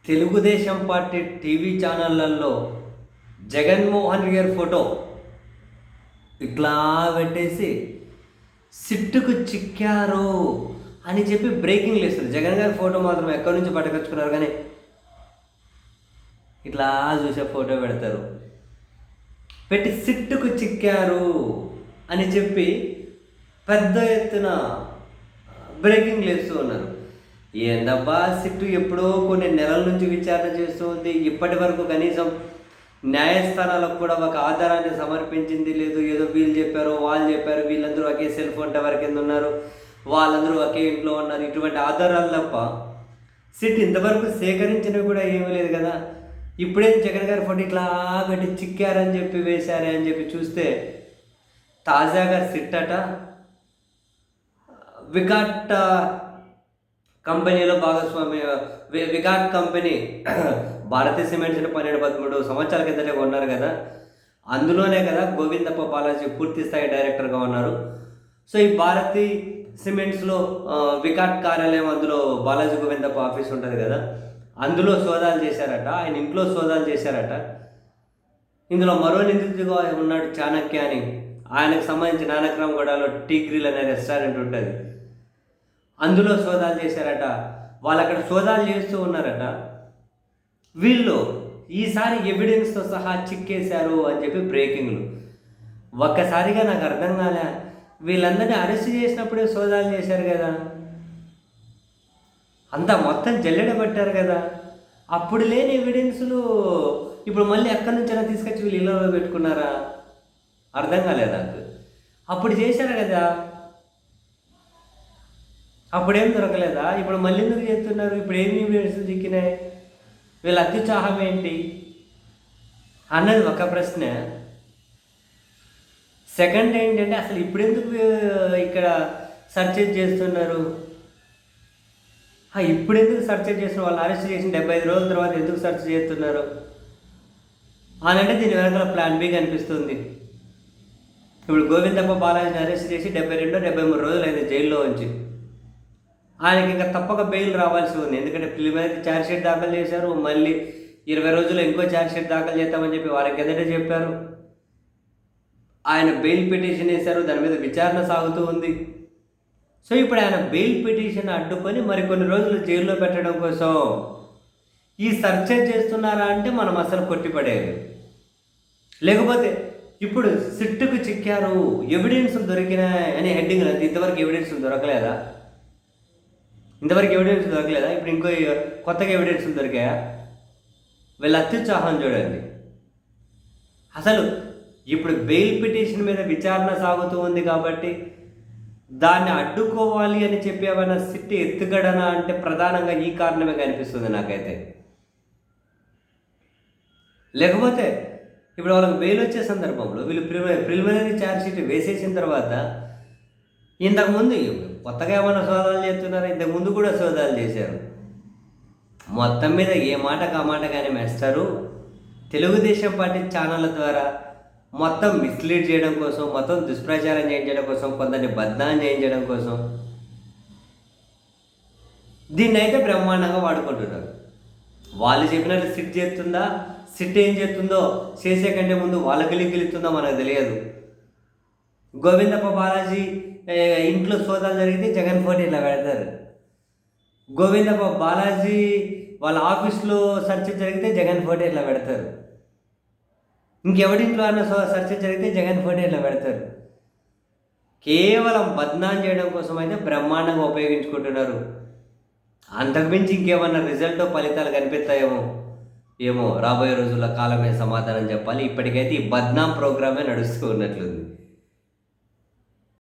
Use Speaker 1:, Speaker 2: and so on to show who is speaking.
Speaker 1: Telugu Desam party TV ఛానళ్ళల్లో Jaganmohan Reddy గారి photo ఇట్లా పెట్టేసి సిట్టుకు చిక్కారు అని చెప్పి బ్రేకింగ్ లేస్తుంది. జగన్ గారి ఫోటో మాత్రం ఎక్కడి నుంచి పట్టుకొచ్చుకున్నారు, కానీ ఇట్లా చూసే ఫోటో పెడతారు. పెట్టి సిట్టుకు చిక్కారు అని చెప్పి పెద్ద ఎత్తున బ్రేకింగ్ లేస్తూ ఉన్నారు. ఏందబ్బా, సిట్టు ఎప్పుడో కొన్ని నెలల నుంచి విచారణ చేస్తూ ఉంది. ఇప్పటి వరకు కనీసం న్యాయస్థానాలకు కూడా ఒక ఆధారాన్ని సమర్పించింది లేదు. ఏదో వీళ్ళు చెప్పారు, వాళ్ళు చెప్పారు, వీళ్ళందరూ ఒకే సెల్ ఫోన్ టవర్ కింద ఉన్నారు, వాళ్ళందరూ ఒకే ఇంట్లో ఉన్నారు, ఇటువంటి ఆధారాలు తప్ప సిట్ ఇంతవరకు సేకరించినవి కూడా ఏమీ లేదు కదా. ఇప్పుడేం జగన్ గారి ఫోటో ఇట్లా పెట్టి చిక్కారని చెప్పి వేశారే అని చెప్పి చూస్తే తాజాగా సిట్ అట వికాట్ కంపెనీలో భాగస్వామి. వికాట్ కంపెనీ భారతీయ సిమెంట్స్ని 12-13 సంవత్సరాల కిందటే ఉన్నారు కదా, అందులోనే కదా గోవిందప్ప బాలాజీ పూర్తి స్థాయి డైరెక్టర్గా ఉన్నారు. సో ఈ భారతీ సిమెంట్స్లో వికాట్ కార్యాలయం, అందులో బాలాజీ గోవిందప్ప ఆఫీస్ ఉంటుంది కదా, అందులో సోదాలు చేశారట, ఆయన ఇంట్లో సోదాలు చేశారట. ఇందులో మరో నిందితుడిగా ఉన్నాడు చాణక్య అని. ఆయనకు సంబంధించి నానక్రామ్గూడలో టీ గ్రిల్ అనే రెస్టారెంట్ ఉంటుంది, అందులో సోదాలు చేశారట. వాళ్ళు అక్కడ సోదాలు చేస్తూ ఉన్నారట. వీళ్ళు ఈసారి ఎవిడెన్స్తో సహా చిక్కేశారు అని చెప్పి బ్రేకింగ్లు. ఒక్కసారిగా నాకు అర్థం కాలే, వీళ్ళందరినీ అరెస్ట్ చేసినప్పుడే సోదాలు చేశారు కదా, అంతా మొత్తం జల్లెడ పట్టారు కదా, అప్పుడు లేని ఎవిడెన్సులు ఇప్పుడు మళ్ళీ ఎక్కడి నుంచైనా తీసుకొచ్చి వీళ్ళు ఇళ్ళలో పెట్టుకున్నారా? అర్థం కాలేదు నాకు. అప్పుడు చేశారు కదా, అప్పుడేం దొరకలేదా? ఇప్పుడు మళ్ళీ ఎందుకు చేస్తున్నారు? ఇప్పుడు ఏమి ఎవిడెన్స్ చిక్కినాయి? వీళ్ళ అత్యుత్సాహం ఏంటి అన్నది ఒక ప్రశ్న. సెకండ్ ఏంటంటే, అసలు ఇప్పుడు ఎందుకు ఇక్కడ సర్చ్ చేస్తున్నారు? ఇప్పుడు ఎందుకు సర్చ్ చేస్తున్నారు? వాళ్ళు అరెస్ట్ చేసిన 75 రోజుల తర్వాత ఎందుకు సర్చ్ చేస్తున్నారు అని అంటే దీని వెనకాల ప్లాన్ బి కనిపిస్తుంది. ఇప్పుడు గోవిందప్ప బాలాజీని అరెస్ట్ చేసి 72-73 రోజులు అయింది జైల్లో ఉంచి. ఆయనకి ఇంకా తప్పక బెయిల్ రావాల్సి ఉంది, ఎందుకంటే ప్రిలిమినరీ ఛార్జ్షీట్ దాఖలు చేశారు. మళ్ళీ 20 రోజుల్లో ఇంకో ఛార్జ్షీట్ దాఖలు చేస్తామని చెప్పి వారికి కిందటే చెప్పారు. ఆయన బెయిల్ పిటిషన్ వేశారు, దాని మీద విచారణ సాగుతూ ఉంది. సో ఇప్పుడు ఆయన బెయిల్ పిటిషన్ అడ్డుకొని మరికొన్ని రోజులు జైల్లో పెట్టడం కోసం ఈ సర్చ్ చేస్తున్నారా అంటే మనం అసలు కొట్టిపడేది. లేకపోతే ఇప్పుడు సిట్టుకు చిక్కారు, ఎవిడెన్స్ దొరికినాయి అని హెడ్డింగ్ లేదు. ఇంతవరకు ఎవిడెన్స్ దొరకలేదా? ఇప్పుడు ఇంకో కొత్తగా ఎవిడెన్స్ దొరికాయా? వీళ్ళ అత్యుత్సాహం చూడండి. అసలు ఇప్పుడు బెయిల్ పిటిషన్ మీద విచారణ సాగుతూ ఉంది కాబట్టి దాన్ని అడ్డుకోవాలి అని చెప్పి ఏమైనా సిట్ ఎత్తుగడనా అంటే ప్రధానంగా ఈ కారణమే కనిపిస్తుంది నాకైతే. లేకపోతే ఇప్పుడు వాళ్ళకి బెయిల్ వచ్చే సందర్భంలో వీళ్ళు ప్రిలిమినరీ ఛార్జ్షీట్ వేసేసిన తర్వాత ఇంతకుముందు కొత్తగా ఏమైనా సోదాలు చేస్తున్నారా? ఇంతకుముందు కూడా సోదాలు చేశారు. మొత్తం మీద ఏ మాటకు ఆ మాట కానీ మేస్తారు తెలుగుదేశం పార్టీ ఛానళ్ళ ద్వారా మొత్తం మిస్లీడ్ చేయడం కోసం, మొత్తం దుష్ప్రచారం చేయించడం కోసం, కొందరిని బద్నాం చేయించడం కోసం దీన్ని అయితే బ్రహ్మాండంగా వాడుకుంటున్నారు. వాళ్ళు చెప్పినట్లు సిట్ చేస్తుందా, సిట్ ఏం చేస్తుందో చేసే కంటే ముందు వాళ్ళకి లింకులుతుందో మనకు తెలియదు. గోవిందప్ప బాలాజీ ఇంట్లో సోదాలు జరిగితే జగన్ ఫోటో ఇట్లా పెడతారు. గోవిందప్ప బాలాజీ వాళ్ళ ఆఫీస్లో సర్చ్ జరిగితే జగన్ ఫోటో ఇట్లా పెడతారు. ఇంకెవడింట్లో అన్న సర్చ్ జరిగితే జగన్ ఫోటో ఇట్లా పెడతారు. కేవలం బద్నాం చేయడం కోసం అయితే బ్రహ్మాండంగా ఉపయోగించుకుంటున్నారు. అంతకుమించి ఇంకేమన్నా రిజల్ట్ ఫలితాలు కనిపిస్తాయేమో ఏమో రాబోయే రోజుల్లో కాలమే సమాధానం చెప్పాలి. ఇప్పటికైతే ఈ బద్నాం ప్రోగ్రామే నడుస్తూ ఉన్నట్లుంది.